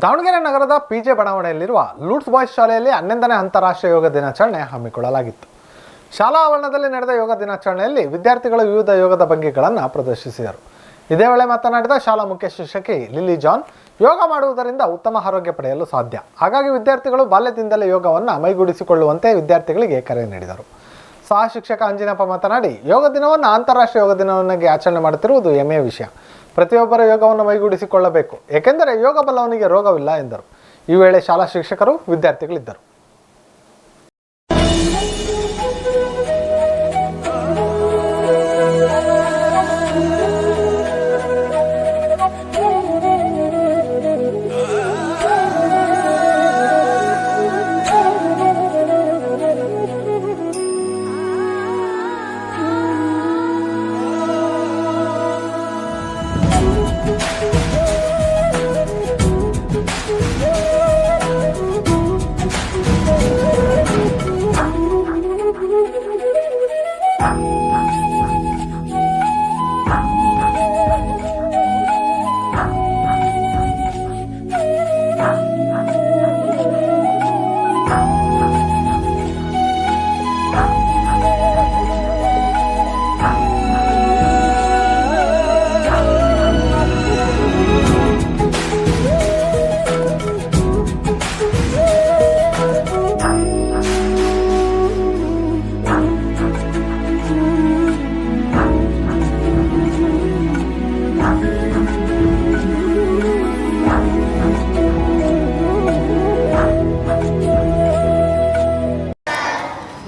ದಾವಣಗೆರೆ ನಗರದ PJ ಬಡಾವಣೆಯಲ್ಲಿರುವ ಲೂಟ್ಸ್ boys ಶಾಲೆಯಲ್ಲಿ 11ನೇ ಅಂತಾರಾಷ್ಟ್ರೀಯ ಯೋಗ ದಿನಾಚರಣೆ ಹಮ್ಮಿಕೊಳ್ಳಲಾಗಿತ್ತು. ಶಾಲಾ ಆವರಣದಲ್ಲಿ ನಡೆದ ಯೋಗ ದಿನಾಚರಣೆಯಲ್ಲಿ ವಿದ್ಯಾರ್ಥಿಗಳು ವಿವಿಧ ಯೋಗದ ಭಂಗಿಗಳನ್ನು ಪ್ರದರ್ಶಿಸಿದರು. ಇದೇ ವೇಳೆ ಮಾತನಾಡಿದ ಶಾಲಾ ಮುಖ್ಯ ಶಿಕ್ಷಕಿ ಲಿಲ್ಲಿ ಜಾನ್, ಯೋಗ ಮಾಡುವುದರಿಂದ ಉತ್ತಮ ಆರೋಗ್ಯ ಪಡೆಯಲು ಸಾಧ್ಯ. ಹಾಗಾಗಿ ವಿದ್ಯಾರ್ಥಿಗಳು ಬಾಲ್ಯದಿಂದಲೇ ಯೋಗವನ್ನು ಮೈಗೂಡಿಸಿಕೊಳ್ಳುವಂತೆ ವಿದ್ಯಾರ್ಥಿಗಳಿಗೆ ಕರೆ ನೀಡಿದರು. ಸಹ ಶಿಕ್ಷಕ ಅಂಜಿನಪ್ಪ ಮಾತನಾಡಿ, ಯೋಗ ದಿನವನ್ನು ಅಂತಾರಾಷ್ಟ್ರೀಯ ಯೋಗ ದಿನವನ್ನಾಗಿ ಆಚರಣೆ ಮಾಡುತ್ತಿರುವುದು ಹೆಮ್ಮೆಯ ವಿಷಯ. ಪ್ರತಿಯೊಬ್ಬರು ಯೋಗವನ್ನು ಮೈಗೂಡಿಸಿಕೊಳ್ಳಬೇಕು, ಏಕೆಂದರೆ ಯೋಗ ಬಲ್ಲವನಿಗೆ ರೋಗವಿಲ್ಲ ಎಂದರು. ಈ ವೇಳೆ ಶಾಲಾ ಶಿಕ್ಷಕರು, ವಿದ್ಯಾರ್ಥಿಗಳಿದ್ದರು.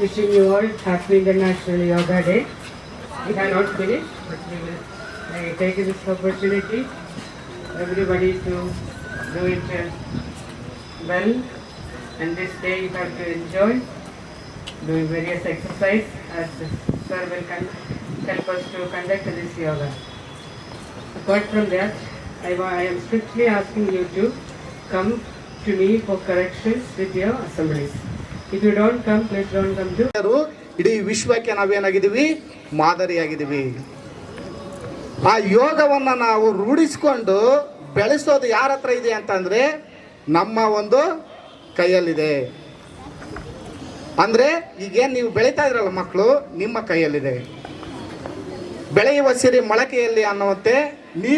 Wishing you all happy International Yoga Day. We have not finished, but we will take this opportunity, everybody to do it well. And this day you have to enjoy doing various exercise as Sir will help us to conduct this yoga. Apart from that, I am strictly asking you to come to me for corrections with your assemblies. If you don't come, please don't come to. ಇಡೀ ವಿಶ್ವಕ್ಕೆ ನಾವೇನಾಗಿದ್ದೀವಿ, ಮಾದರಿಯಾಗಿದ್ದೀವಿ. ಆ ಯೋಗವನ್ನು ನಾವು ರೂಢಿಸಿಕೊಂಡು ಬೆಳೆಸೋದು ಯಾರ ಹತ್ರ ಇದೆ ಅಂತಂದರೆ ನಮ್ಮ ಒಂದು ಕೈಯಲ್ಲಿದೆ. ಅಂದರೆ ಈಗೇನು ನೀವು ಬೆಳೀತಾ ಇದ್ರಲ್ಲ ಮಕ್ಕಳು, ನಿಮ್ಮ ಕೈಯಲ್ಲಿದೆ. ಬೆಳೆಯುವ ಸಿರಿ ಮೊಳಕೆಯಲ್ಲಿ ಅನ್ನುವಂತೆ ನೀವು